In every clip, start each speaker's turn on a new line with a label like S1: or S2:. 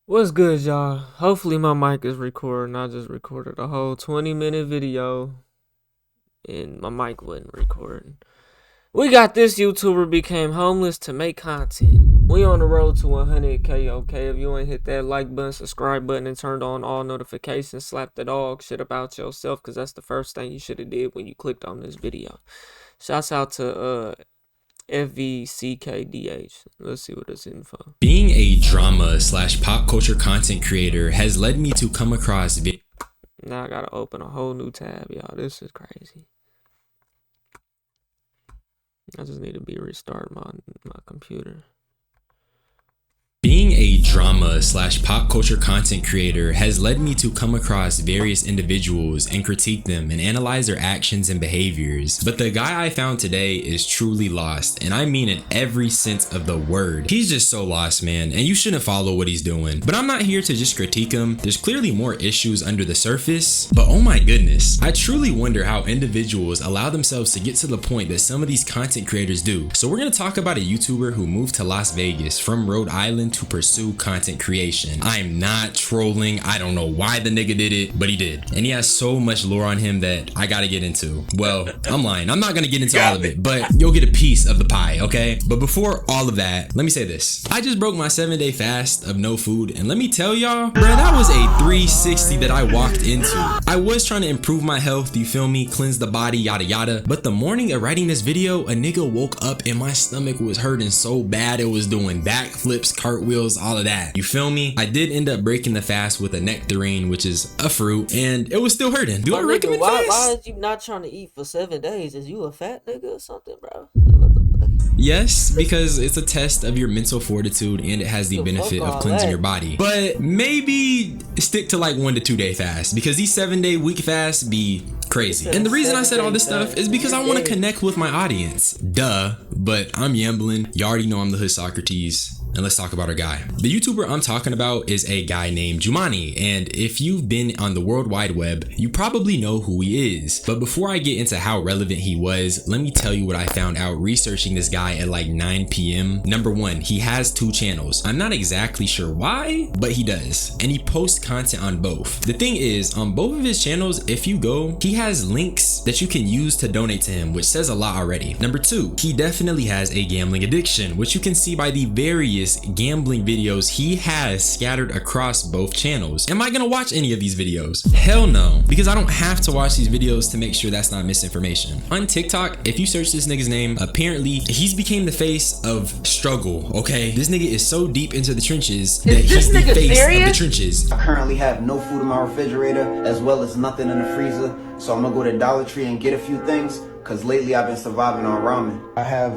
S1: What's good, y'all? Hopefully my mic is recording. I just recorded a whole 20-minute video and my mic wasn't recording. We got this YouTuber became homeless to make content. We on the road to 100K, okay? If you ain't hit that like button, subscribe button, and turned on all notifications, slap the dog shit about yourself, because that's the first thing you should have did when you clicked on this video. Shouts out to FVCKDH. Let's see what it's in for.
S2: Being a drama slash pop culture content creator has led me to come across
S1: Now I gotta open a whole new tab, y'all. This is crazy. I just need to restart my computer.
S2: Being a drama slash pop culture content creator has led me to come across various individuals and critique them and analyze their actions and behaviors. But the guy I found today is truly lost, and I mean in every sense of the word. He's just so lost, man, and you shouldn't follow what he's doing. But I'm not here to just critique him. There's clearly more issues under the surface, but oh my goodness, I truly wonder how individuals allow themselves to get to the point that some of these content creators do. So we're gonna talk about a YouTuber who moved to Las Vegas from Rhode Island to pursue content creation. I'm not trolling. I don't know why the nigga did it, but he did. And he has so much lore on him that I gotta get into. Well, I'm lying. I'm not gonna get into all of it, but you'll get a piece of the pie, okay? But before all of that, let me say this. I just broke my 7-day fast of no food, and let me tell y'all, bro, that was a 360 that I walked into. I was trying to improve my health, you feel me? Cleanse the body, yada yada. But the morning of writing this video, a nigga woke up and my stomach was hurting so bad it was doing backflips, cartwheels, all of that. You feel me? I did end up breaking the fast with a nectarine, which is a fruit, and it was still hurting. Do I recommend fast?
S1: Why is you not trying to eat for 7 days? Is you a fat nigga or something, bro? What the fuck?
S2: Yes, because it's a test of your mental fortitude and it has the benefit of cleansing your body. But maybe stick to like 1 to 2 day fast, because these 7-day week fasts be crazy. And the reason I said all this stuff is because I want to connect with my audience. Duh, but I'm Yemblin. You already know I'm the Hood Socrates. And let's talk about our guy. The YouTuber I'm talking about is a guy named Jumani, and if you've been on the World Wide Web, you probably know who he is. But before I get into how relevant he was, let me tell you what I found out researching this guy at like 9 p.m. Number one, he has 2 channels. I'm not exactly sure why, but he does. And he posts content on both. The thing is, on both of his channels, if you go, he has links that you can use to donate to him, which says a lot already. Number 2, he definitely has a gambling addiction, which you can see by the various gambling videos he has scattered across both channels. Am I gonna watch any of these videos? Hell no, because I don't have to watch these videos to make sure that's not misinformation. On TikTok, if you search this nigga's name, apparently he's became the face of struggle, okay? This nigga is so deep into the trenches that he's the face of the trenches.
S3: I currently have no food in my refrigerator, as well as nothing in the freezer, so I'm gonna go to Dollar Tree and get a few things, cause lately I've been surviving on ramen. I have,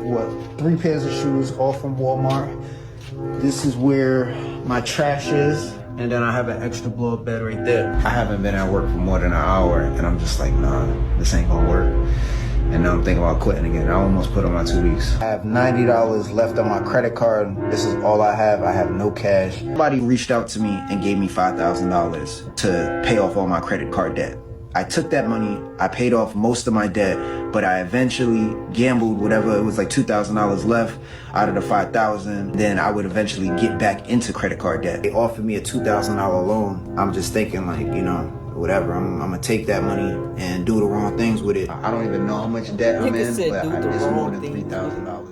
S3: 3 pairs of shoes, all from Walmart. This is where my trash is, and then I have an extra blow up bed right there. I haven't been at work for more than an hour, and I'm just like, nah, this ain't gonna work. And now I'm thinking about quitting again. I almost put on my 2 weeks. I have $90 left on my credit card. This is all I have. I have no cash. Somebody reached out to me and gave me $5,000 to pay off all my credit card debt. I took that money, I paid off most of my debt, but I eventually gambled whatever, it was like $2,000 left out of the $5,000. Then I would eventually get back into credit card debt. They offered me a $2,000 loan. I'm just thinking like, you know, whatever, I'm gonna take that money and do the wrong things with it. I don't even know how much debt I'm in, but it's more than $3,000.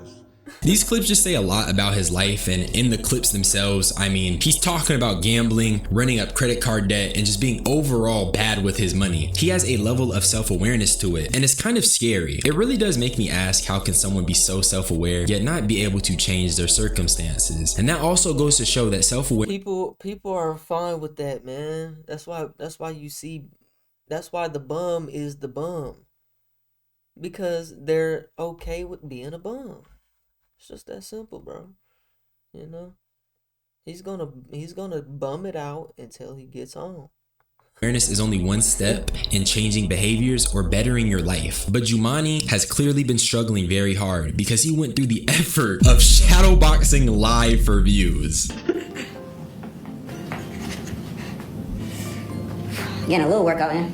S2: These clips just say a lot about his life, and in the clips themselves, I mean, he's talking about gambling, running up credit card debt, and just being overall bad with his money. He has a level of self-awareness to it, and it's kind of scary. It really does make me ask, how can someone be so self-aware yet not be able to change their circumstances? And that also goes to show that self-awareness
S1: People are fine with that, man. That's why you see, that's why the bum is the bum, because they're okay with being a bum. It's just that simple, bro. You know, he's gonna bum it out until he gets home.
S2: Awareness is only one step in changing behaviors or bettering your life. But Jumani has clearly been struggling very hard because he went through the effort of shadowboxing live for views.
S4: Getting a little workout in.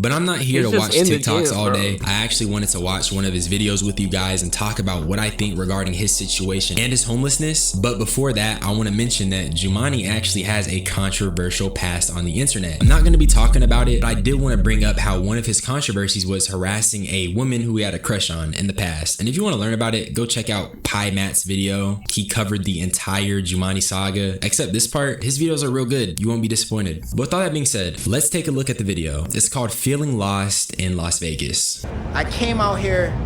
S2: But I'm not here
S1: He's
S2: to
S1: just
S2: watch
S1: in the
S2: TikToks
S1: gym,
S2: all
S1: bro.
S2: day. I actually wanted to watch one of his videos with you guys and talk about what I think regarding his situation and his homelessness. But before that, I want to mention that Jumaane actually has a controversial past on the internet. I'm not going to be talking about it, but I did want to bring up how one of his controversies was harassing a woman who he had a crush on in the past. And if you want to learn about it, go check out Pie Matt's video. He covered the entire Jumaane saga, except this part. His videos are real good. You won't be disappointed. But with all that being said, let's take a look at the video. It's called Feeling Lost in Las Vegas.
S3: I came out here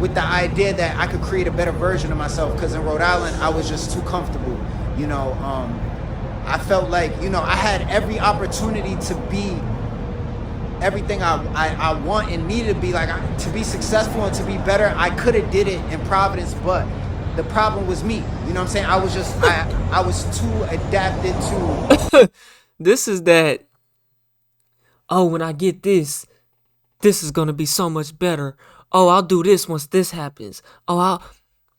S3: with the idea that I could create a better version of myself, because in Rhode Island I was just too comfortable. You know, I felt like, you know, I had every opportunity to be everything I want and needed to be, like, to be successful and to be better. I could have did it in Providence, but the problem was me. You know what I'm saying? I was just, I was too adapted to.
S1: This is that, oh, when I get this is gonna be so much better. Oh, I'll do this once this happens. Oh,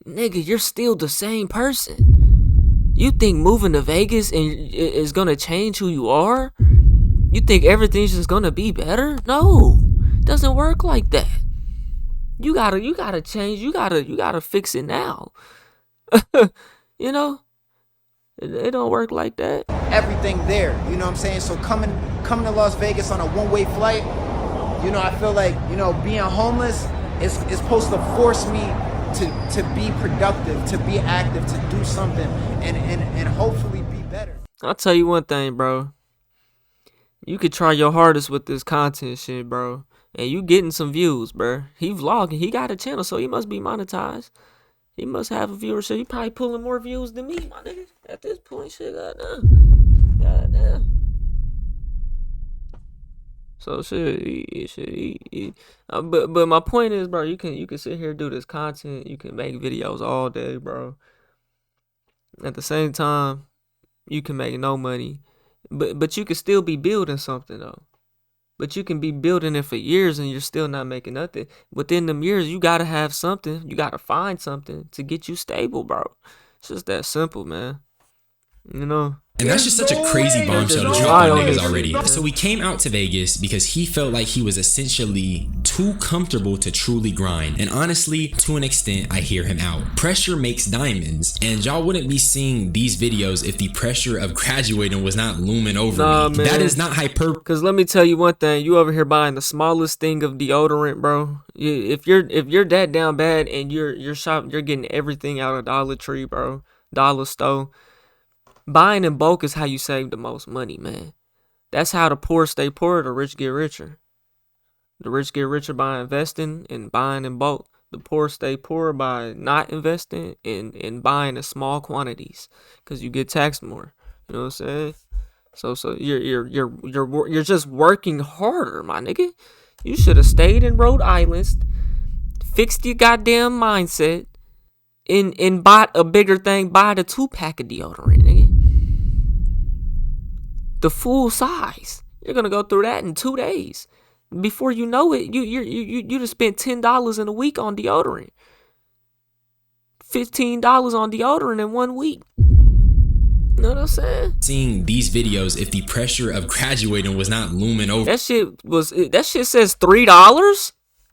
S1: nigga, you're still the same person. You think moving to Vegas is gonna change who you are? You think everything's just gonna be better? No, it doesn't work like that. You gotta change. You gotta fix it now. You know, it don't work like that.
S3: Everything there, you know what I'm saying? So coming to Las Vegas on a one-way flight, you know, I feel like, you know, being homeless is supposed to force me to be productive, to be active, to do something, and hopefully be better.
S1: I'll tell you one thing, bro. You could try your hardest with this content shit, bro, and you getting some views, bro. He vlogging, he got a channel, so he must be monetized. He must have a viewership. He probably pulling more views than me, my nigga. At this point, shit, goddamn. So but my point is, bro, you can sit here and do this content. You can make videos all day, bro. At the same time, you can make no money, but you can still be building something though. But you can be building it for years and you're still not making nothing. Within them years, you gotta have something. You gotta find something to get you stable, bro. It's just that simple, man. You know?
S2: And that's just such a crazy bombshell to drop on niggas already. So he came out to Vegas because he felt like he was essentially too comfortable to truly grind. And honestly, to an extent, I hear him out. Pressure makes diamonds. And y'all wouldn't be seeing these videos if the pressure of graduating was not looming over me.
S1: Man.
S2: That is not hyperbole.
S1: Cause let me tell you one thing, you over here buying the smallest thing of deodorant, bro. If you're that down bad and you're getting everything out of Dollar Tree, bro, Dollar Store. Buying in bulk is how you save the most money, man. That's how the poor stay poor, the rich get richer. The rich get richer by investing and buying in bulk. The poor stay poor by not investing and buying in small quantities, because you get taxed more. You know what I'm saying? So you're just working harder, my nigga. You should have stayed in Rhode Island, fixed your goddamn mindset, and bought a bigger thing. Buy the 2-pack of deodorant, nigga. The full size. You're gonna go through that in 2 days. Before you know it, you just spent $10 in a week on deodorant. $15 on deodorant in 1 week. You know what I'm saying?
S2: Seeing these videos if the pressure of graduating was not looming over.
S1: That shit says $3.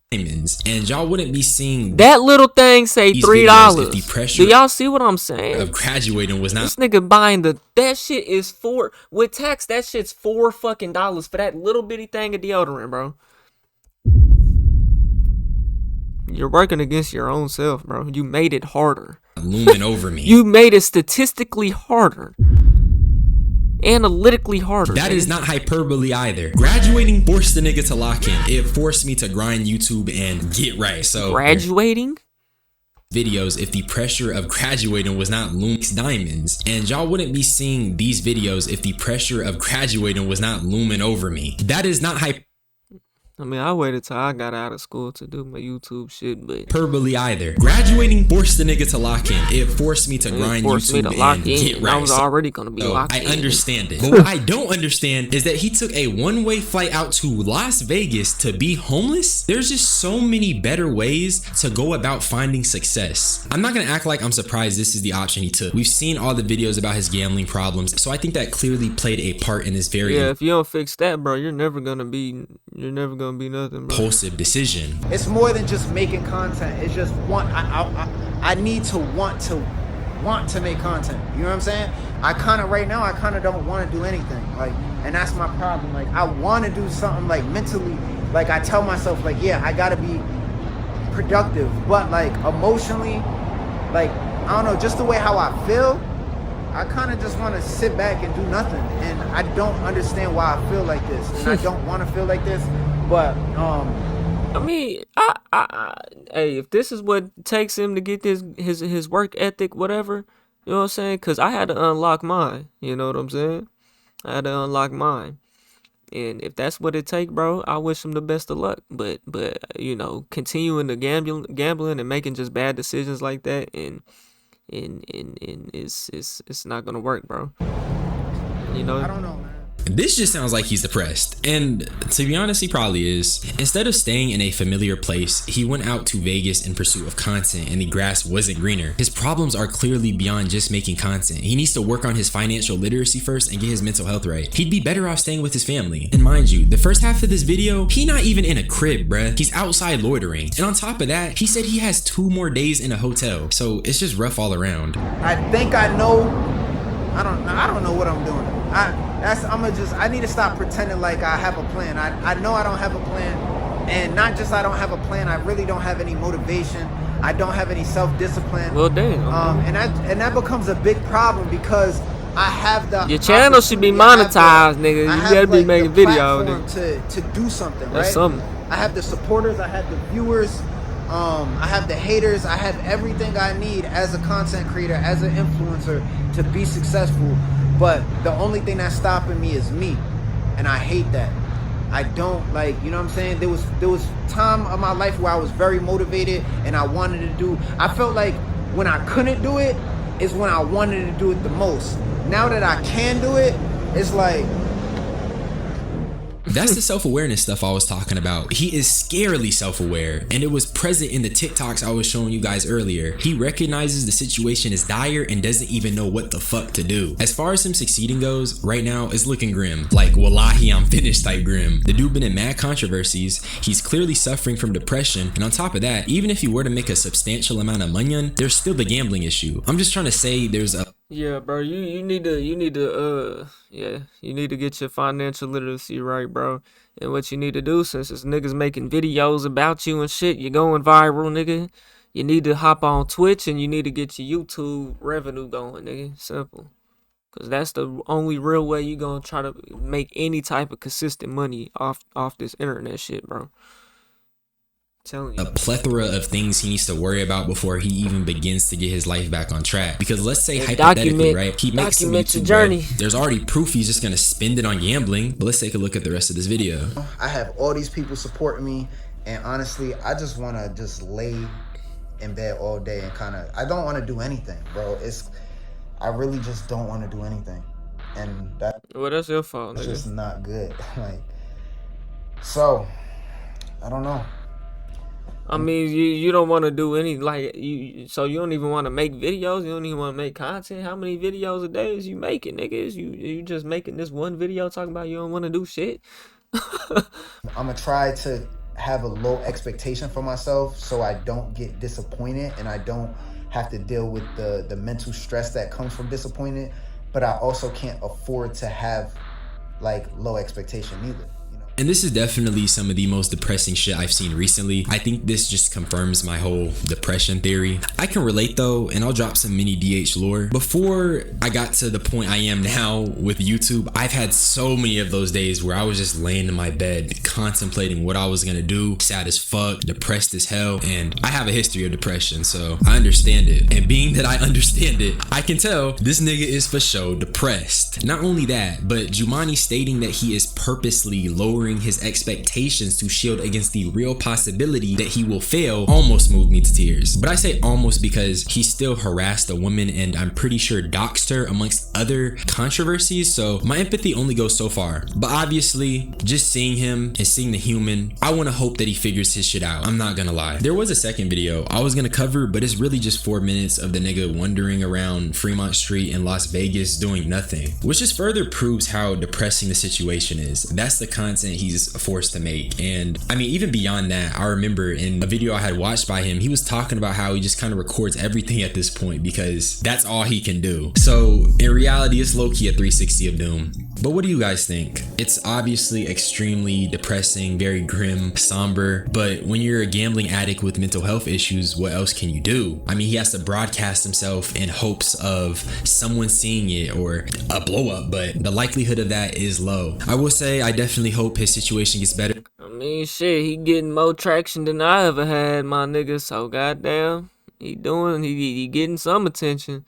S2: And y'all wouldn't be seeing
S1: that little thing say $3.
S2: If the pressure
S1: do y'all see what I'm saying?
S2: Of graduating was not.
S1: This nigga buying that shit is with tax. That shit's $4 fucking for that little bitty thing of deodorant, bro. You're working against your own self, bro. You made it harder.
S2: Looming over me.
S1: You made it statistically harder. Analytically harder.
S2: That is not hyperbole either. Graduating forced the nigga to lock in. It forced me to grind YouTube and get right. So
S1: graduating
S2: videos if the pressure of graduating was not looming diamonds. And y'all wouldn't be seeing these videos if the pressure of graduating was not looming over me. That is not
S1: I mean, I waited till I got out of school to do my YouTube shit, but
S2: hyperbole either. Graduating forced the nigga to lock in. It forced me to grind YouTube and get right.
S1: I was already gonna be locked in.
S2: I understand it. But what I don't understand is that he took a one-way flight out to Las Vegas to be homeless. There's just so many better ways to go about finding success. I'm not gonna act like I'm surprised this is the option he took. We've seen all the videos about his gambling problems, so I think that clearly played a part in this very.
S1: Yeah, if you don't fix that, bro, you're never gonna be You're never gonna be nothing, bro.
S2: Impulsive decision.
S3: It's more than just making content. It's just I need to want to make content. You know what I'm saying? Right now I kind of don't want to do anything. Like, and that's my problem. Like, I want to do something, like, mentally. Like, I tell myself, like, yeah, I gotta be productive, but like emotionally, like, I don't know, just the way how I feel, I kind of just want to sit back and do nothing. And I don't understand why I feel like this, and I don't want to feel like this. But
S1: I mean, hey, if this is what takes him to get his work ethic, whatever, you know what I'm saying? Because I had to unlock mine. You know what I'm saying? I had to unlock mine. And if that's what it take, bro, I wish him the best of luck. But you know, continuing to gambling and making just bad decisions like that, and it's not gonna work, bro. You know?
S3: I don't know, man.
S2: This just sounds like he's depressed, and to be honest, he probably is. Instead of staying in a familiar place, he went out to Vegas in pursuit of content, and the grass wasn't greener. His problems are clearly beyond just making content. He needs to work on his financial literacy first and get his mental health right. He'd be better off staying with his family. And mind you, the first half of this video, he not even in a crib, bruh. He's outside loitering. And on top of that, he said he has 2 more days in a hotel. So it's just rough all around.
S3: I think I know. I don't know what I'm doing. I need to stop pretending like I have a plan. I know I don't have a plan, and not just I don't have a plan, I really don't have any motivation. I don't have any self-discipline.
S1: Well, damn.
S3: And that becomes a big problem because I have the
S1: your channel should be monetized, nigga. You gotta be making videos
S3: to do something,
S1: That's
S3: right?
S1: something.
S3: I have the supporters, I have the viewers, I have the haters, I have everything I need as a content creator, as an influencer to be successful. But the only thing that's stopping me is me, and I hate that. I don't like, you know what I'm saying? There was time of my life where I was very motivated and I wanted to do. I felt like when I couldn't do it is when I wanted to do it the most. Now that I can do it, it's like.
S2: That's the self-awareness stuff I was talking about. He is scarily self-aware, and it was present in the TikToks I was showing you guys earlier. He recognizes the situation is dire and doesn't even know what the fuck to do. As far as him succeeding goes, right now it's looking grim. Like, wallahi, I'm finished type grim. The dude been in mad controversies, he's clearly suffering from depression, and on top of that, even if he were to make a substantial amount of money, there's still the gambling issue. I'm just trying to say there's a
S1: Yeah, bro, you need to get your financial literacy right, bro. And what you need to do, since this niggas making videos about you and shit, you're going viral, nigga. You need to hop on Twitch and you need to get your YouTube revenue going, nigga. Simple. Cause that's the only real way you gonna try to make any type of consistent money off this internet shit, bro.
S2: A plethora of things he needs to worry about before he even begins to get his life back on track. Because let's say hypothetically, right, he makes some YouTube journey. There's already proof he's just gonna spend it on gambling. But let's take a look at the rest of this video.
S3: I have all these people supporting me, and honestly, I just want to just lay in bed all day and I don't want to do anything, bro. I really just don't want to do anything, and
S1: that's your fault, nigga.
S3: It's just not good. Like, so I don't know.
S1: I mean, you don't want to do any, so you don't even want to make videos? You don't even want to make content? How many videos a day is you making, nigga? You just making this one video talking about you don't want to do shit?
S3: I'm going to try to have a low expectation for myself so I don't get disappointed and I don't have to deal with the mental stress that comes from disappointment. But I also can't afford to have, like, low expectation either.
S2: And this is definitely some of the most depressing shit I've seen recently. I think this just confirms my whole depression theory. I can relate though, and I'll drop some mini DH lore. Before I got to the point I am now with YouTube, I've had so many of those days where I was just laying in my bed contemplating what I was gonna do, sad as fuck, depressed as hell, and I have a history of depression, so I understand it. And being that I understand it, I can tell this nigga is for sure depressed. Not only that, but Jumaane stating that he is purposely lowering his expectations to shield against the real possibility that he will fail almost moved me to tears. But I say almost because he still harassed a woman and I'm pretty sure doxed her amongst other controversies, so my empathy only goes so far. But obviously, just seeing him and seeing the human, I want to hope that he figures his shit out. I'm not gonna lie. There was a second video I was gonna cover, but it's really just 4 minutes of the nigga wandering around Fremont Street in Las Vegas doing nothing, which just further proves how depressing the situation is. That's the content he's forced to make. And I mean, even beyond that, I remember in a video I had watched by him, he was talking about how he just kind of records everything at this point because that's all he can do. So in reality, it's low-key a 360 of Doom. But what do you guys think? It's obviously extremely depressing, very grim, somber, but when you're a gambling addict with mental health issues, what else can you do? I mean, he has to broadcast himself in hopes of someone seeing it or a blow up, but the likelihood of that is low. I will say I definitely hope his situation gets better.
S1: I mean, shit, he getting more traction than I ever had, my nigga. So goddamn, he getting some attention.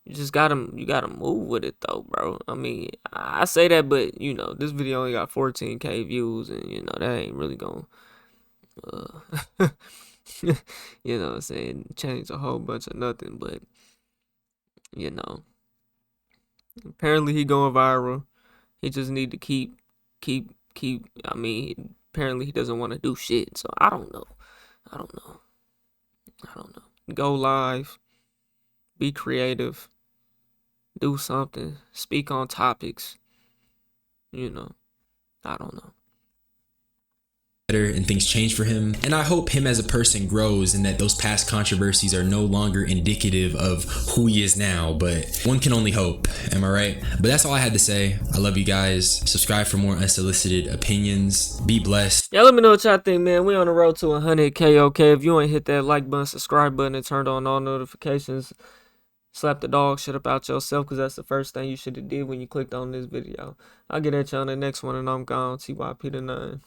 S1: You just gotta move with it though, bro. I mean, I say that, but you know, this video only got 14K views, and you know that ain't really gonna, you know what I'm saying, change a whole bunch of nothing. But you know, apparently he going viral. He just need to keep. I mean, apparently he doesn't want to do shit. So I don't know. Go live. Be creative. Do something. Speak on topics. You know. I don't know.
S2: And things change for him, and I hope him as a person grows and that those past controversies are no longer indicative of who he is now, but one can only hope. Am I right? But that's all I had to say. I love you guys. Subscribe for more unsolicited opinions. Be blessed.
S1: Yeah, let me know what y'all think, man. We on the road to 100K, okay? If you ain't hit that like button, subscribe button, and turned on all notifications, slap the dog shit up out yourself, because that's the first thing you should have did when you clicked on this video. I'll get at you on the next one, and I'm gone. TYP the 9.